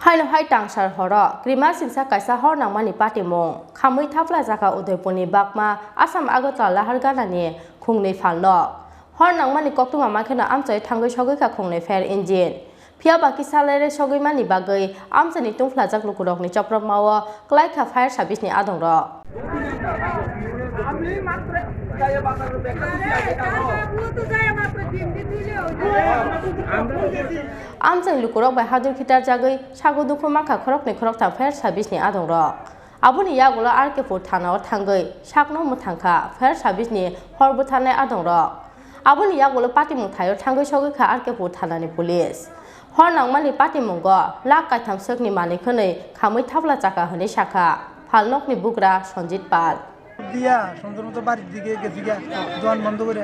Haino hai Tangsal Horo, Krima Sinsa Kaisa Khorang mani patimong, Khamwi Thapla Chakha Udaipur ni Bhagma Assam Agartala lahar Ganani khongnwi phalnok. Khorang mani koktunga makhena amchai thangoi sogoi ka khongnwi fair engine. Pia baki salere sogoi mani bagai amchani tungphlajak lukurok ni choprok mawo klai kha fire service ni adongrok. Amjang lukurok bai hadur kitar jagai sago dukhur makha khorok ni khorok ta fire service ni adongrok. Aboni yagulo Udaipur thanao thangai sakno muthangkha fire service ni horbo thanai adongrok. Aboni yagulo patimung thayo thangai sogoi kha Udaipur thanani police. Khorang mani patimungo lak kaitham sokni malik khonei Khamwi Thapla Chakha hone Chakha phalnok ni bugra Sonjit Pal. দিয়া সুন্দর মতো বাড়ির দিকে গেছি গা দোকান বন্ধ করে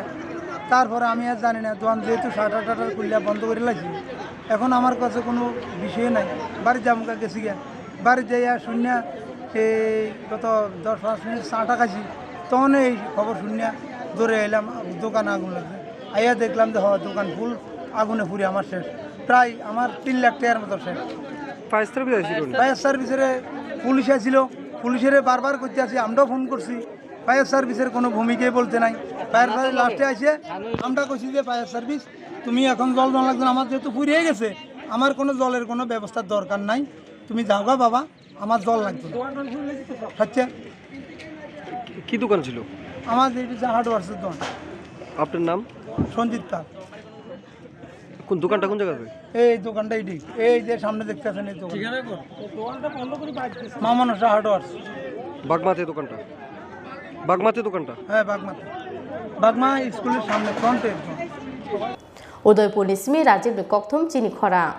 তারপরে আমি আর জানি না দোকান যেহেতু শাটার টাটার খুললে বন্ধ করে লাগছি এখন আমার কাছে কোনো বিষয় নাই বাড়ি যাবো গেছি গা বাড়ি যাইয়া শূন্য এই গত 10-5 মিনিট চাটা খাইছি তখন এই খবর শূন্য দৌড়ে এলাম দোকান আগুন লাগছে আইয়া দেখলাম যে দোকান ফুল আগুনে পুড়ে আমার শেষ প্রায় আমার 3 লাখ টাকার মতো শেষ ফায়ার সার্ভিসের পুলিশ আসছিল পুলিশের বারবার করতে আসি আমরাও ফোন করছি ফায়ার সার্ভিসের কোনো ভূমিকাই বলতে নাই ফায়ার সার্ভিস লাস্টে আসে আমরা কইছি যে ফায়ার সার্ভিস তুমি এখন জল দেওয়া লাগবে আমার যেহেতু ফুরিয়ে গেছে আমার কোনো জলের কোনো ব্যবস্থার দরকার নাই তুমি যাও গা বাবা আমার জল লাগবে আচ্ছা কি দোকান ছিল আমার যে হার্ডওয়ার্সের দোকান আপনার নাম সঞ্জিত পাল কোন দোকানটা কোন জায়গায় এই দোকানটা এই যে সামনে দেখতেছেন এই দোকান মামনসা হার্ডওয়ার্স বাগমাতে দোকানটা হ্যাঁ বাগমা স্কুলের সামনে ফ্রন্টে Udaipur ni simi Rajiv ni kokthum Chini Khorang.